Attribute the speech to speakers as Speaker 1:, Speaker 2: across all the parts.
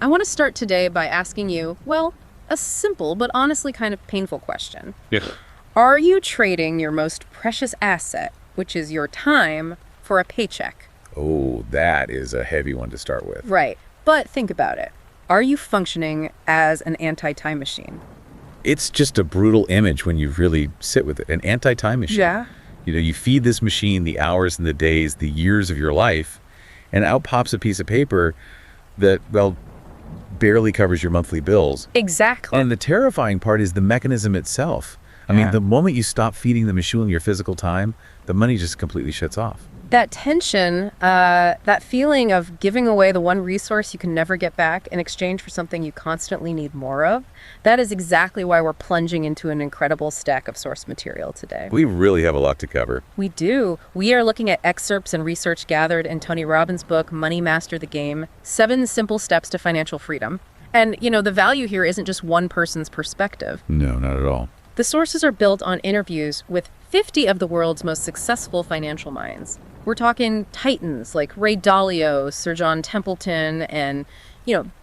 Speaker 1: I want to start today by asking you, well, a simple but honestly kind of painful question.
Speaker 2: Yeah.
Speaker 1: Are you trading your most precious asset, which is your time, for a paycheck?
Speaker 2: Oh, that is a heavy one to start with.
Speaker 1: Right. But think about it. Are you functioning as an anti-time machine?
Speaker 2: It's just a brutal image when you really sit with it. An anti-time machine.
Speaker 1: Yeah.
Speaker 2: You feed this machine the hours and the days, the years of your life, and out pops a piece of paper that, well, barely covers your monthly bills.
Speaker 1: Exactly.
Speaker 2: And the terrifying part is the mechanism itself. I mean, the moment you stop feeding the machine your physical time, the money just completely shuts off.
Speaker 1: That tension, that feeling of giving away the one resource you can never get back in exchange for something you constantly need more of, that is exactly why we're plunging into an incredible stack of source material today.
Speaker 2: We really have a lot to cover.
Speaker 1: We do. We are looking at excerpts and research gathered in Tony Robbins' book, Money Master the Game, 7 Simple Steps to Financial Freedom. And, the value here isn't just one person's perspective.
Speaker 2: No, not at all.
Speaker 1: The sources are built on interviews with 50 of the world's most successful financial minds. We're talking titans like Ray Dalio, Sir John Templeton, and,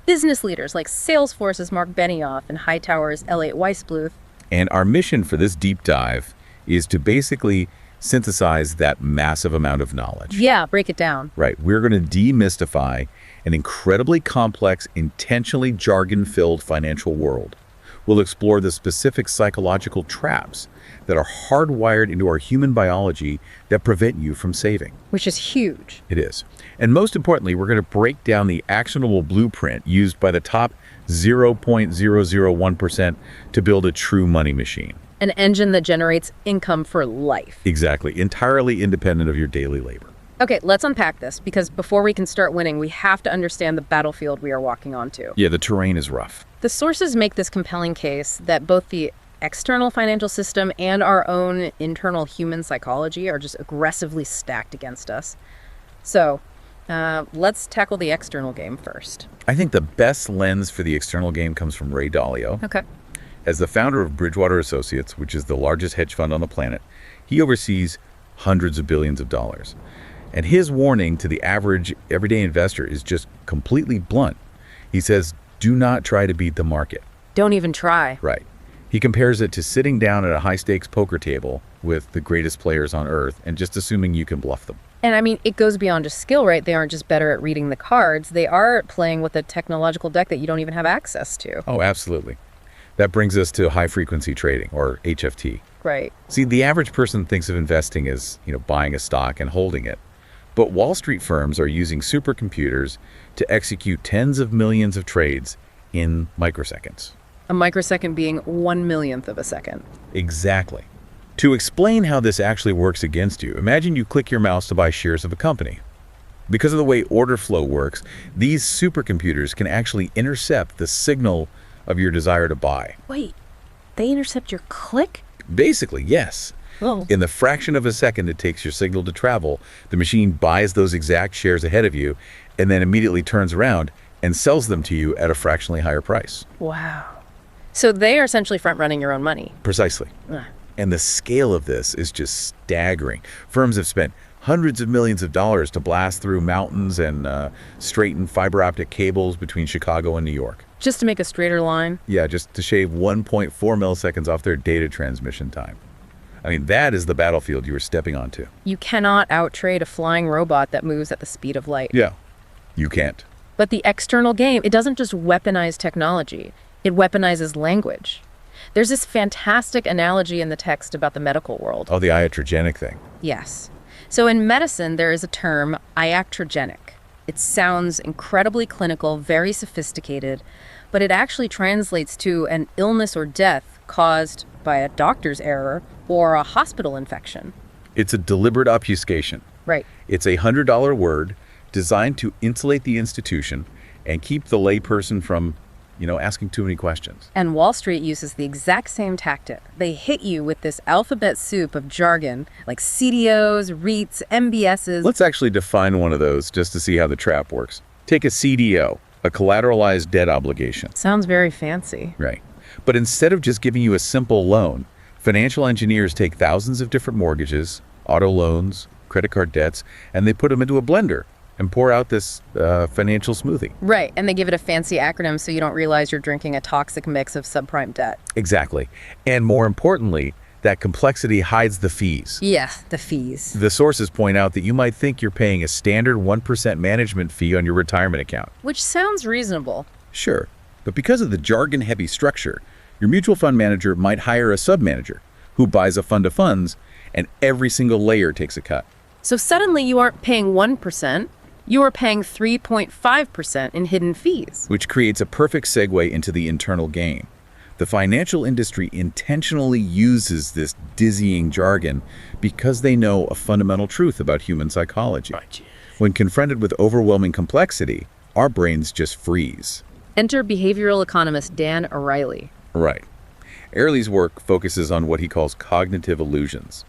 Speaker 1: business leaders like Salesforce's Mark Benioff and Hightower's Elliot Weissbluth.
Speaker 2: And our mission for this deep dive is to basically synthesize that massive amount of knowledge.
Speaker 1: Yeah, break it down.
Speaker 2: Right. We're going to demystify an incredibly complex, intentionally jargon-filled financial world. We'll explore the specific psychological traps that are hardwired into our human biology that prevent you from saving.
Speaker 1: Which is huge.
Speaker 2: It is. And most importantly, we're going to break down the actionable blueprint used by the top 0.001% to build a true money machine.
Speaker 1: An engine that generates income for life.
Speaker 2: Exactly. Entirely independent of your daily labor.
Speaker 1: Okay, let's unpack this, because before we can start winning, we have to understand the battlefield we are walking onto.
Speaker 2: Yeah, the terrain is rough.
Speaker 1: The sources make this compelling case that both the external financial system and our own internal human psychology are just aggressively stacked against us. So, let's tackle the external game first.
Speaker 2: I think the best lens for the external game comes from Ray Dalio.
Speaker 1: Okay.
Speaker 2: As the founder of Bridgewater Associates, which is the largest hedge fund on the planet, he oversees hundreds of billions of dollars. And his warning to the average everyday investor is just completely blunt. He says, do not try to beat the market.
Speaker 1: Don't even try.
Speaker 2: Right. He compares it to sitting down at a high-stakes poker table with the greatest players on earth and just assuming you can bluff them.
Speaker 1: And I mean, it goes beyond just skill, right? They aren't just better at reading the cards. They are playing with a technological deck that you don't even have access to.
Speaker 2: Oh, absolutely. That brings us to high-frequency trading, or HFT.
Speaker 1: Right.
Speaker 2: See, the average person thinks of investing as, buying a stock and holding it. But Wall Street firms are using supercomputers to execute tens of millions of trades in microseconds.
Speaker 1: A microsecond being 1/1,000,000th of a second.
Speaker 2: Exactly. To explain how this actually works against you, imagine you click your mouse to buy shares of a company. Because of the way order flow works, these supercomputers can actually intercept the signal of your desire to buy.
Speaker 1: Wait, they intercept your click?
Speaker 2: Basically, yes.
Speaker 1: Oh.
Speaker 2: In the fraction of a second it takes your signal to travel, the machine buys those exact shares ahead of you and then immediately turns around and sells them to you at a fractionally higher price.
Speaker 1: Wow. So they are essentially front-running your own money.
Speaker 2: Precisely. And the scale of this is just staggering. Firms have spent hundreds of millions of dollars to blast through mountains and straighten fiber optic cables between Chicago and New York.
Speaker 1: Just to make a straighter line?
Speaker 2: Yeah, just to shave 1.4 milliseconds off their data transmission time. I mean, that is the battlefield you are stepping onto.
Speaker 1: You cannot outtrade a flying robot that moves at the speed of light.
Speaker 2: Yeah, you can't.
Speaker 1: But the external game, it doesn't just weaponize technology. It weaponizes language. There's this fantastic analogy in the text about the medical world.
Speaker 2: Oh, the iatrogenic thing.
Speaker 1: Yes. So in medicine, there is a term, iatrogenic. It sounds incredibly clinical, very sophisticated, but it actually translates to an illness or death caused by a doctor's error or a hospital infection.
Speaker 2: It's a deliberate obfuscation.
Speaker 1: Right.
Speaker 2: It's a $100 word designed to insulate the institution and keep the layperson from, asking too many questions.
Speaker 1: And Wall Street uses the exact same tactic. They hit you with this alphabet soup of jargon, like CDOs, REITs, MBSs.
Speaker 2: Let's actually define one of those just to see how the trap works. Take a CDO, a collateralized debt obligation.
Speaker 1: Sounds very fancy.
Speaker 2: Right. But instead of just giving you a simple loan, financial engineers take thousands of different mortgages, auto loans, credit card debts, and they put them into a blender and pour out this financial smoothie.
Speaker 1: Right, and they give it a fancy acronym so you don't realize you're drinking a toxic mix of subprime debt.
Speaker 2: Exactly. And more importantly, that complexity hides the fees.
Speaker 1: Yeah, the fees.
Speaker 2: The sources point out that you might think you're paying a standard 1% management fee on your retirement account.
Speaker 1: Which sounds reasonable.
Speaker 2: Sure, but because of the jargon-heavy structure, your mutual fund manager might hire a sub-manager who buys a fund of funds, and every single layer takes a cut.
Speaker 1: So suddenly you aren't paying 1%, you are paying 3.5% in hidden fees.
Speaker 2: Which creates a perfect segue into the internal game. The financial industry intentionally uses this dizzying jargon because they know a fundamental truth about human psychology.
Speaker 3: Right.
Speaker 2: When confronted with overwhelming complexity, our brains just freeze.
Speaker 1: Enter behavioral economist Dan O'Reilly.
Speaker 2: Right. Airley's work focuses on what he calls cognitive illusions.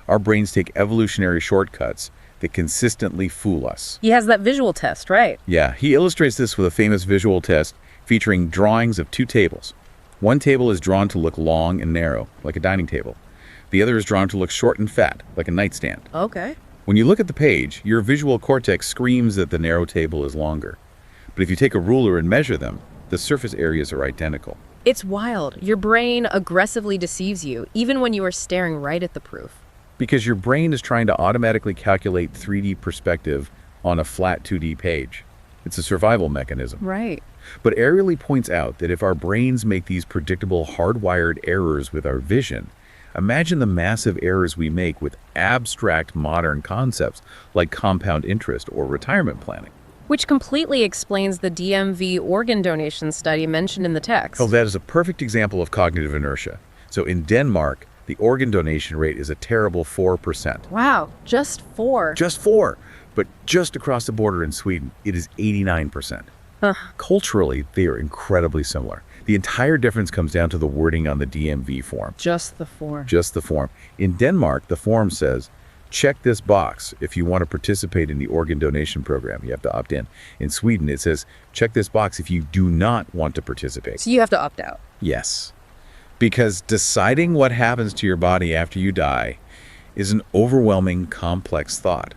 Speaker 2: Our brains take evolutionary shortcuts that consistently fool us.
Speaker 1: He has that visual test, right?
Speaker 2: Yeah, he illustrates this with a famous visual test featuring drawings of two tables. One table is drawn to look long and narrow, like a dining table. The other is drawn to look short and fat, like a nightstand.
Speaker 1: Okay.
Speaker 2: When you look at the page, your visual cortex screams that the narrow table is longer. But if you take a ruler and measure them, the surface areas are identical.
Speaker 1: It's wild. Your brain aggressively deceives you, even when you are staring right at the proof.
Speaker 2: Because your brain is trying to automatically calculate 3D perspective on a flat 2D page. It's a survival mechanism.
Speaker 1: Right.
Speaker 2: But Airley points out that if our brains make these predictable hardwired errors with our vision, imagine the massive errors we make with abstract modern concepts like compound interest or retirement planning.
Speaker 1: Which completely explains the DMV organ donation study mentioned in the text.
Speaker 2: Oh, that is a perfect example of cognitive inertia. So in Denmark, the organ donation rate is a terrible 4%.
Speaker 1: Wow, just 4.
Speaker 2: Just 4. But just across the border in Sweden, it is 89%. Culturally, they are incredibly similar. The entire difference comes down to the wording on the DMV form.
Speaker 1: Just the 4.
Speaker 2: Just the form. In Denmark, the form says, check this box if you want to participate in the organ donation program. You have to opt in. In Sweden, it says, check this box if you do not want to participate.
Speaker 1: So you have to opt out.
Speaker 2: Yes. Because deciding what happens to your body after you die is an overwhelming, complex thought.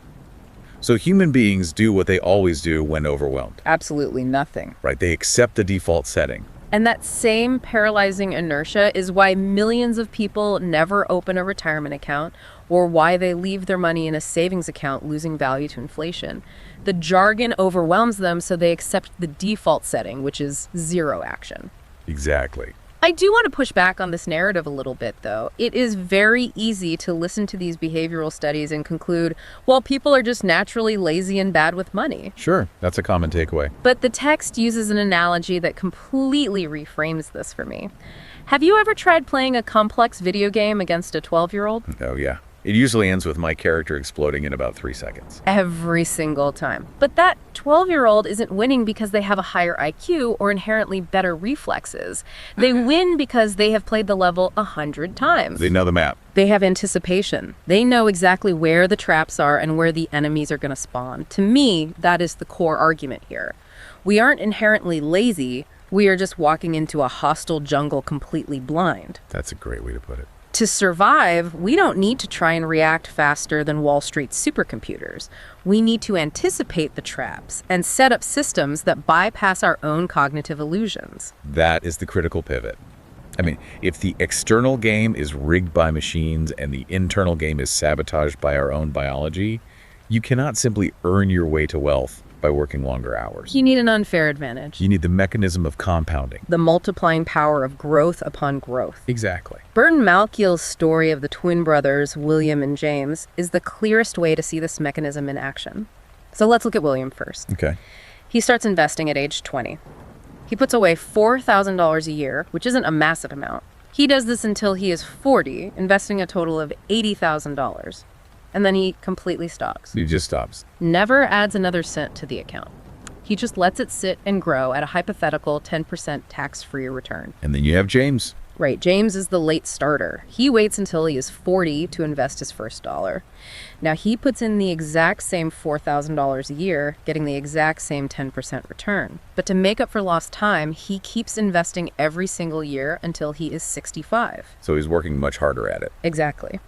Speaker 2: So human beings do what they always do when overwhelmed.
Speaker 1: Absolutely nothing.
Speaker 2: Right? They accept the default setting.
Speaker 1: And that same paralyzing inertia is why millions of people never open a retirement account or why they leave their money in a savings account losing value to inflation. The jargon overwhelms them, so they accept the default setting, which is zero action.
Speaker 2: Exactly.
Speaker 1: I do want to push back on this narrative a little bit, though. It is very easy to listen to these behavioral studies and conclude, well, people are just naturally lazy and bad with money.
Speaker 2: Sure, that's a common takeaway.
Speaker 1: But the text uses an analogy that completely reframes this for me. Have you ever tried playing a complex video game against a 12-year-old?
Speaker 2: Oh, yeah. It usually ends with my character exploding in about 3 seconds.
Speaker 1: Every single time. But that 12-year-old isn't winning because they have a higher IQ or inherently better reflexes. They win because they have played the level 100 times.
Speaker 2: They know the map.
Speaker 1: They have anticipation. They know exactly where the traps are and where the enemies are going to spawn. To me, that is the core argument here. We aren't inherently lazy. We are just walking into a hostile jungle completely blind.
Speaker 2: That's a great way to put it.
Speaker 1: To survive, we don't need to try and react faster than Wall Street's supercomputers. We need to anticipate the traps and set up systems that bypass our own cognitive illusions.
Speaker 2: That is the critical pivot. I mean, if the external game is rigged by machines and the internal game is sabotaged by our own biology, you cannot simply earn your way to wealth by working longer hours.
Speaker 1: You need an unfair advantage.
Speaker 2: You need the mechanism of compounding.
Speaker 1: The multiplying power of growth upon growth.
Speaker 2: Exactly.
Speaker 1: Burton Malkiel's story of the twin brothers, William and James, is the clearest way to see this mechanism in action. So let's look at William first.
Speaker 2: Okay.
Speaker 1: He starts investing at age 20. He puts away $4,000 a year, which isn't a massive amount. He does this until he is 40, investing a total of $80,000. And then he completely stops.
Speaker 2: He just stops.
Speaker 1: Never adds another cent to the account. He just lets it sit and grow at a hypothetical 10% tax-free return.
Speaker 2: And then you have James.
Speaker 1: Right, James is the late starter. He waits until he is 40 to invest his first dollar. Now, he puts in the exact same $4,000 a year, getting the exact same 10% return. But to make up for lost time, he keeps investing every single year until he is 65.
Speaker 2: So he's working much harder at it.
Speaker 1: Exactly.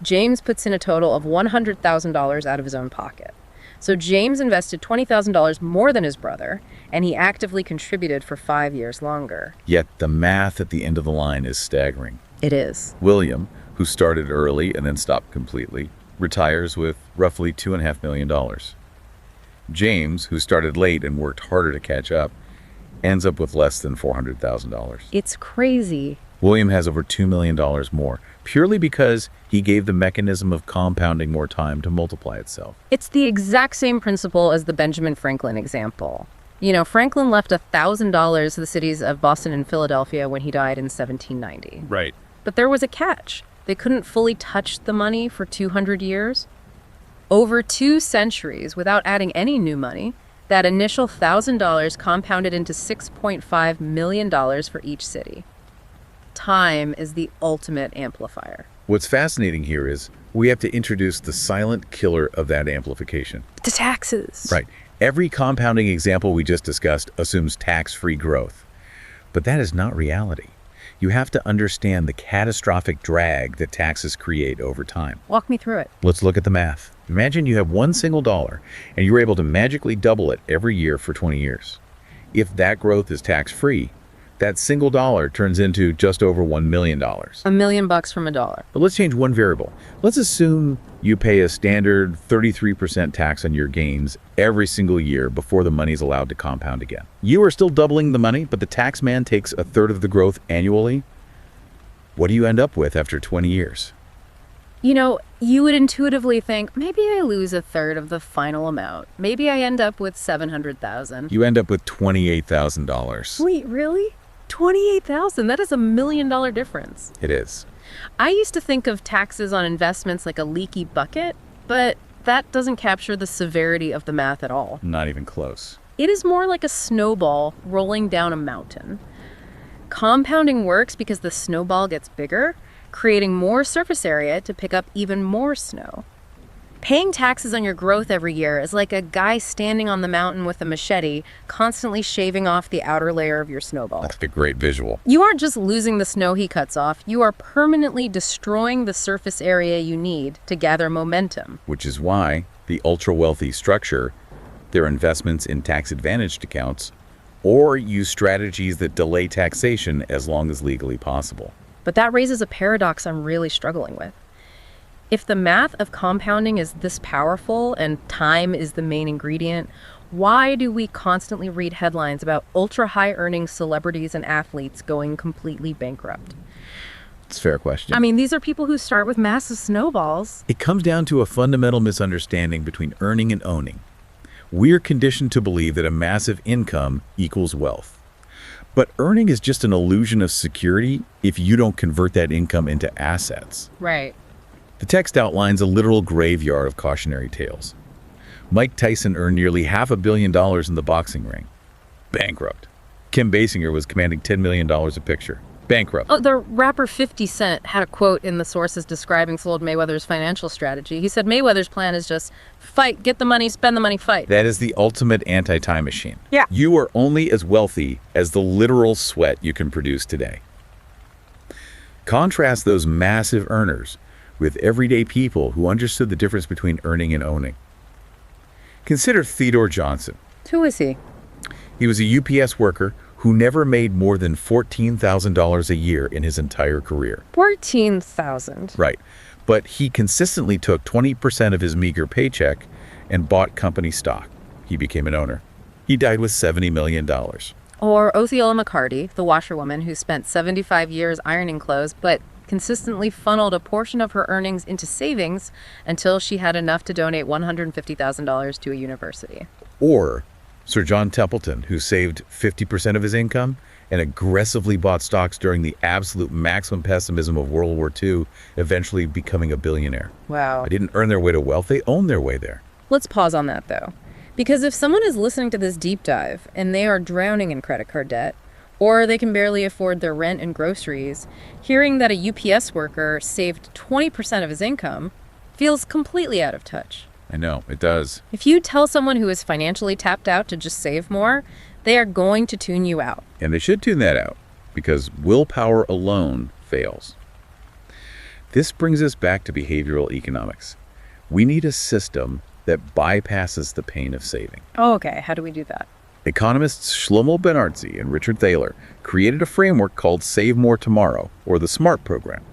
Speaker 1: James puts in a total of $100,000 out of his own pocket. So James invested $20,000 more than his brother, and he actively contributed for 5 years longer.
Speaker 2: Yet the math at the end of the line is staggering.
Speaker 1: It is.
Speaker 2: William, who started early and then stopped completely, retires with roughly $2.5 million. James, who started late and worked harder to catch up, ends up with less than $400,000.
Speaker 1: It's crazy.
Speaker 2: William has over $2 million more, purely because he gave the mechanism of compounding more time to multiply itself.
Speaker 1: It's the exact same principle as the Benjamin Franklin example. You know, Franklin left $1,000 to the cities of Boston and Philadelphia when he died in 1790.
Speaker 2: Right.
Speaker 1: But there was a catch. They couldn't fully touch the money for 200 years. Over 2 centuries, without adding any new money, that initial $1,000 compounded into $6.5 million for each city. Time is the ultimate amplifier.
Speaker 2: What's fascinating here is we have to introduce the silent killer of that amplification.
Speaker 1: The taxes.
Speaker 2: Right. Every compounding example we just discussed assumes tax-free growth. But that is not reality. You have to understand the catastrophic drag that taxes create over time.
Speaker 1: Walk me through it.
Speaker 2: Let's look at the math. Imagine you have one single dollar and you're able to magically double it every year for 20 years. If that growth is tax-free, that single dollar turns into just over $1 million.
Speaker 1: $1 million from a dollar.
Speaker 2: But let's change one variable. Let's assume you pay a standard 33% tax on your gains every single year before the money is allowed to compound again. You are still doubling the money, but the tax man takes a third of the growth annually. What do you end up with after 20 years?
Speaker 1: You know, you would intuitively think, maybe I lose a third of the final amount. Maybe I end up with $700,000.
Speaker 2: You end up with $28,000.
Speaker 1: Wait, really? $28,000? That is $1 million difference.
Speaker 2: It is.
Speaker 1: I used to think of taxes on investments like a leaky bucket, but that doesn't capture the severity of the math at all.
Speaker 2: Not even close.
Speaker 1: It is more like a snowball rolling down a mountain. Compounding works because the snowball gets bigger, creating more surface area to pick up even more snow. Paying taxes on your growth every year is like a guy standing on the mountain with a machete, constantly shaving off the outer layer of your snowball.
Speaker 2: That's a great visual.
Speaker 1: You aren't just losing the snow he cuts off, you are permanently destroying the surface area you need to gather momentum.
Speaker 2: Which is why the ultra-wealthy structure their investments in tax-advantaged accounts or use strategies that delay taxation as long as legally possible.
Speaker 1: But that raises a paradox I'm really struggling with. If the math of compounding is this powerful and time is the main ingredient, why do we constantly read headlines about ultra-high earning celebrities and athletes going completely bankrupt?
Speaker 2: It's a fair question.
Speaker 1: I mean, these are people who start with massive snowballs.
Speaker 2: It comes down to a fundamental misunderstanding between earning and owning. We're conditioned to believe that a massive income equals wealth. But earning is just an illusion of security if you don't convert that income into assets.
Speaker 1: Right.
Speaker 2: The text outlines a literal graveyard of cautionary tales. Mike Tyson earned nearly $500 million in the boxing ring. Bankrupt. Kim Basinger was commanding $10 million a picture. Bankrupt.
Speaker 1: Oh, the rapper 50 Cent had a quote in the sources describing Floyd Mayweather's financial strategy. He said Mayweather's plan is just fight, get the money, spend the money, fight.
Speaker 2: That is the ultimate anti-time machine.
Speaker 1: Yeah.
Speaker 2: You are only as wealthy as the literal sweat you can produce today. Contrast those massive earners with everyday people who understood the difference between earning and owning. Consider Theodore Johnson.
Speaker 1: Who is he?
Speaker 2: He was a UPS worker who never made more than $14,000 a year in his entire career.
Speaker 1: 14,000.
Speaker 2: Right. But he consistently took 20% of his meager paycheck and bought company stock. He became an owner. He died with $70 million.
Speaker 1: Or Othiola McCarty, the washerwoman who spent 75 years ironing clothes, but consistently funneled a portion of her earnings into savings until she had enough to donate $150,000 to a university.
Speaker 2: Or Sir John Templeton, who saved 50% of his income and aggressively bought stocks during the absolute maximum pessimism of World War II, eventually becoming a billionaire.
Speaker 1: Wow.
Speaker 2: They didn't earn their way to wealth, they owned their way there.
Speaker 1: Let's pause on that, though. Because if someone is listening to this deep dive and they are drowning in credit card debt, or they can barely afford their rent and groceries, hearing that a UPS worker saved 20% of his income feels completely out of touch.
Speaker 2: I know, it does.
Speaker 1: If you tell someone who is financially tapped out to just save more, they are going to tune you out.
Speaker 2: And they should tune that out, because willpower alone fails. This brings us back to behavioral economics. We need a system that bypasses the pain of saving.
Speaker 1: Oh, okay. How do we do that?
Speaker 2: Economists Shlomo Ben-Artzi and Richard Thaler created a framework called Save More Tomorrow, or the SMART program.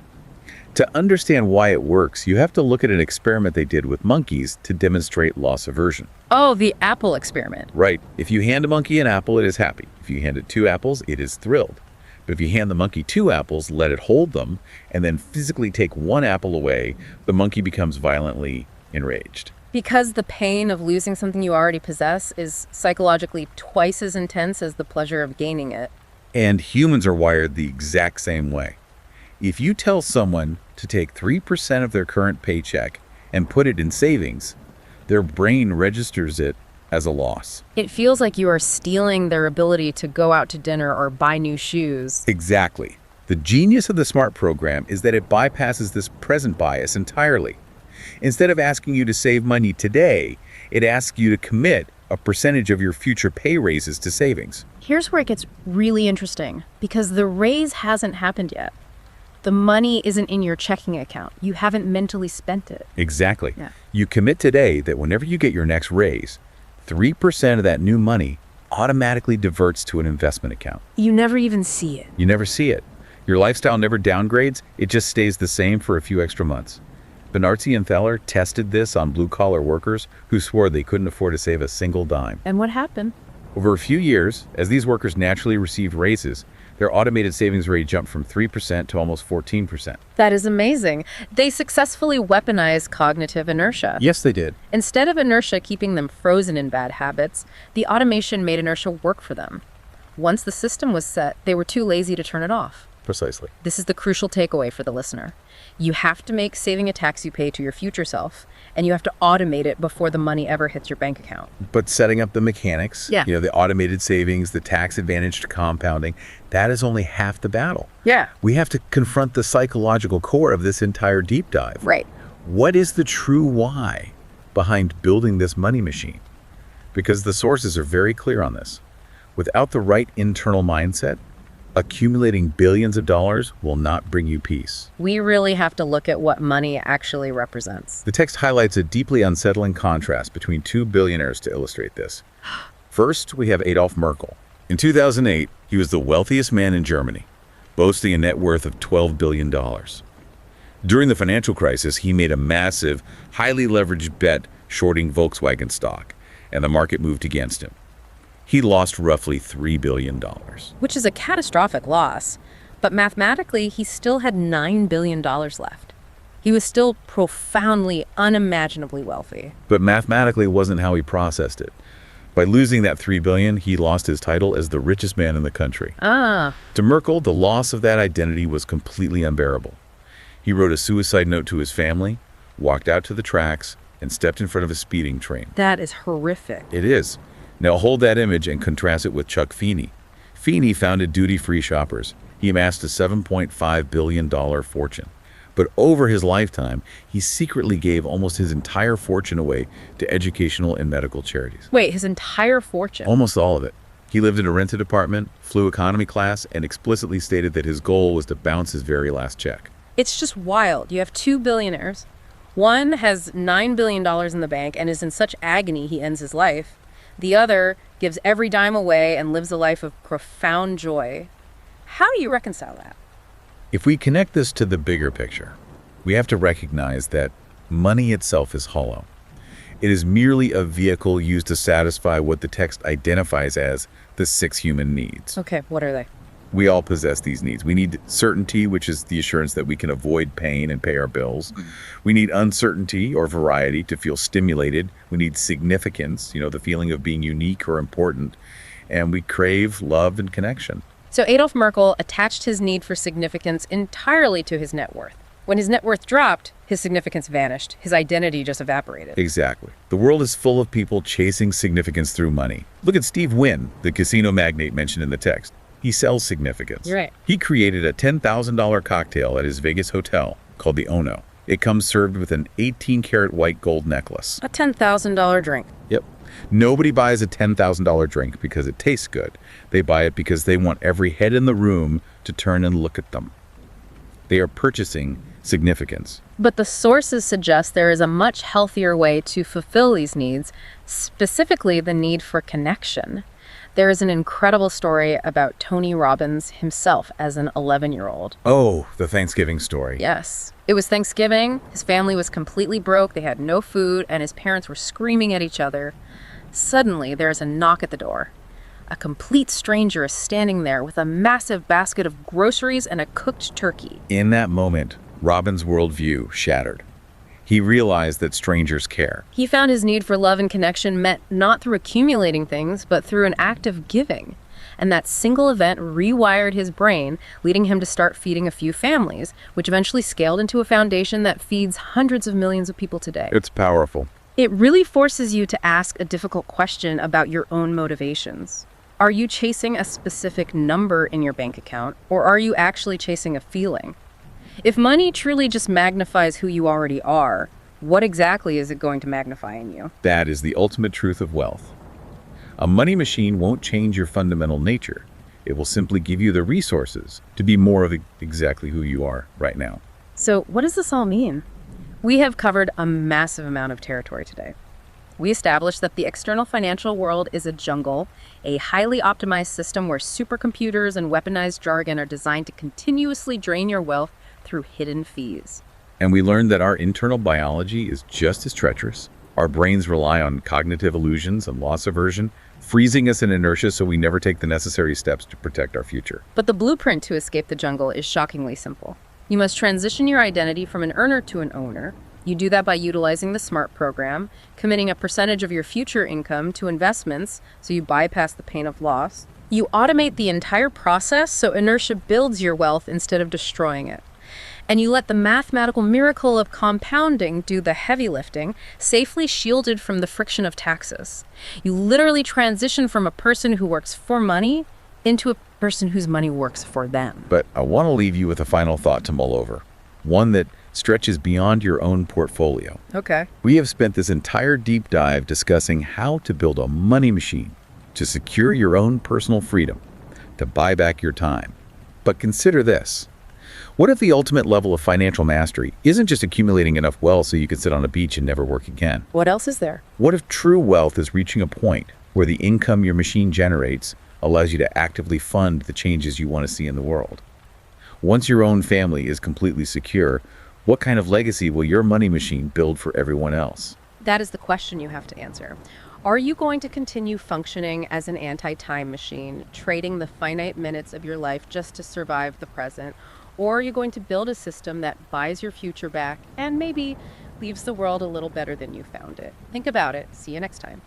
Speaker 2: To understand why it works, you have to look at an experiment they did with monkeys to demonstrate loss aversion.
Speaker 1: Oh, the apple experiment.
Speaker 2: Right. If you hand a monkey an apple, it is happy. If you hand it 2 apples, it is thrilled. But if you hand the monkey 2 apples, let it hold them, and then physically take 1 apple away, the monkey becomes violently enraged.
Speaker 1: Because the pain of losing something you already possess is psychologically twice as intense as the pleasure of gaining it.
Speaker 2: And humans are wired the exact same way. If you tell someone to take 3% of their current paycheck and put it in savings, their brain registers it as a loss.
Speaker 1: It feels like you are stealing their ability to go out to dinner or buy new shoes.
Speaker 2: Exactly. The genius of the SMART program is that it bypasses this present bias entirely. Instead of asking you to save money today, it asks you to commit a percentage of your future pay raises to savings.
Speaker 1: Here's where it gets really interesting, because the raise hasn't happened yet. The money isn't in your checking account. You haven't mentally spent it.
Speaker 2: Exactly.
Speaker 1: Yeah.
Speaker 2: You commit today that whenever you get your next raise, 3% of that new money automatically diverts to an investment account.
Speaker 1: You never even see it.
Speaker 2: You never see it. Your lifestyle never downgrades. It just stays the same for a few extra months. Ben-Artzi and Thaler tested this on blue-collar workers who swore they couldn't afford to save a single dime.
Speaker 1: And what happened?
Speaker 2: Over a few years, as these workers naturally received raises, their automated savings rate jumped from 3% to almost 14%.
Speaker 1: That is amazing. They successfully weaponized cognitive inertia.
Speaker 2: Yes, they did.
Speaker 1: Instead of inertia keeping them frozen in bad habits, the automation made inertia work for them. Once the system was set, they were too lazy to turn it off.
Speaker 2: Precisely.
Speaker 1: This is the crucial takeaway for the listener. You have to make saving a tax you pay to your future self, and you have to automate it before the money ever hits your bank account.
Speaker 2: But setting up the mechanics,
Speaker 1: Yeah.
Speaker 2: the automated savings, the tax advantage to compounding, that is only half the battle.
Speaker 1: Yeah.
Speaker 2: We have to confront the psychological core of this entire deep dive.
Speaker 1: Right.
Speaker 2: What is the true why behind building this money machine? Because the sources are very clear on this. Without the right internal mindset, accumulating billions of dollars will not bring you peace.
Speaker 1: We really have to look at what money actually represents.
Speaker 2: The text highlights a deeply unsettling contrast between 2 billionaires to illustrate this. First, we have Adolf Merkel. In 2008, he was the wealthiest man in Germany, boasting a net worth of $12 billion. During the financial crisis, he made a massive, highly leveraged bet shorting Volkswagen stock, and the market moved against him. He lost roughly $3 billion.
Speaker 1: Which is a catastrophic loss. But mathematically, he still had $9 billion left. He was still profoundly, unimaginably wealthy.
Speaker 2: But mathematically wasn't how he processed it. By losing that $3 billion, he lost his title as the richest man in the country.
Speaker 1: Ah.
Speaker 2: To Merkel, the loss of that identity was completely unbearable. He wrote a suicide note to his family, walked out to the tracks, and stepped in front of a speeding train.
Speaker 1: That is horrific.
Speaker 2: It is. Now hold that image and contrast it with Chuck Feeney. Feeney founded Duty Free Shoppers. He amassed a $7.5 billion fortune. But over his lifetime, he secretly gave almost his entire fortune away to educational and medical charities.
Speaker 1: Wait, his entire fortune?
Speaker 2: Almost all of it. He lived in a rented apartment, flew economy class, and explicitly stated that his goal was to bounce his very last check.
Speaker 1: It's just wild. You have 2 billionaires. One has $9 billion in the bank and is in such agony he ends his life. The other gives every dime away and lives a life of profound joy. How do you reconcile that?
Speaker 2: If we connect this to the bigger picture, we have to recognize that money itself is hollow. It is merely a vehicle used to satisfy what the text identifies as the 6 human needs.
Speaker 1: Okay, what are they?
Speaker 2: We all possess these needs. We need certainty, which is the assurance that we can avoid pain and pay our bills. We need uncertainty or variety to feel stimulated. We need significance, the feeling of being unique or important. And we crave love and connection.
Speaker 1: So Adolf Merkel attached his need for significance entirely to his net worth. When his net worth dropped, his significance vanished. His identity just evaporated.
Speaker 2: Exactly. The world is full of people chasing significance through money. Look at Steve Wynn, the casino magnate mentioned in the text. He sells significance.
Speaker 1: You're right.
Speaker 2: He created a $10,000 cocktail at his Vegas hotel called the Ono. It comes served with an 18-karat white gold necklace.
Speaker 1: A $10,000 drink.
Speaker 2: Yep. Nobody buys a $10,000 drink because it tastes good. They buy it because they want every head in the room to turn and look at them. They are purchasing significance.
Speaker 1: But the sources suggest there is a much healthier way to fulfill these needs, specifically the need for connection. There is an incredible story about Tony Robbins himself as an 11-year-old.
Speaker 2: Oh, the Thanksgiving story.
Speaker 1: Yes. It was Thanksgiving, his family was completely broke, they had no food, and his parents were screaming at each other. Suddenly, there is a knock at the door. A complete stranger is standing there with a massive basket of groceries and a cooked turkey.
Speaker 2: In that moment, Robin's worldview shattered. He realized that strangers care.
Speaker 1: He found his need for love and connection met not through accumulating things, but through an act of giving. And that single event rewired his brain, leading him to start feeding a few families, which eventually scaled into a foundation that feeds hundreds of millions of people today.
Speaker 2: It's powerful.
Speaker 1: It really forces you to ask a difficult question about your own motivations. Are you chasing a specific number in your bank account, or are you actually chasing a feeling? If money truly just magnifies who you already are, what exactly is it going to magnify in you?
Speaker 2: That is the ultimate truth of wealth. A money machine won't change your fundamental nature. It will simply give you the resources to be more of exactly who you are right now.
Speaker 1: So, what does this all mean? We have covered a massive amount of territory today. We established that the external financial world is a jungle, a highly optimized system where supercomputers and weaponized jargon are designed to continuously drain your wealth through hidden fees.
Speaker 2: And we learned that our internal biology is just as treacherous. Our brains rely on cognitive illusions and loss aversion, freezing us in inertia so we never take the necessary steps to protect our future.
Speaker 1: But the blueprint to escape the jungle is shockingly simple. You must transition your identity from an earner to an owner. You do that by utilizing the SMART program, committing a percentage of your future income to investments so you bypass the pain of loss. You automate the entire process so inertia builds your wealth instead of destroying it. And you let the mathematical miracle of compounding do the heavy lifting, safely shielded from the friction of taxes. You literally transition from a person who works for money into a person whose money works for them.
Speaker 2: But I want to leave you with a final thought to mull over, one that stretches beyond your own portfolio.
Speaker 1: Okay.
Speaker 2: We have spent this entire deep dive discussing how to build a money machine to secure your own personal freedom, to buy back your time. But consider this. What if the ultimate level of financial mastery isn't just accumulating enough wealth so you can sit on a beach and never work again?
Speaker 1: What else is there?
Speaker 2: What if true wealth is reaching a point where the income your machine generates allows you to actively fund the changes you want to see in the world? Once your own family is completely secure, what kind of legacy will your money machine build for everyone else?
Speaker 1: That is the question you have to answer. Are you going to continue functioning as an anti-time machine, trading the finite minutes of your life just to survive the present? Or are you going to build a system that buys your future back and maybe leaves the world a little better than you found it? Think about it. See you next time.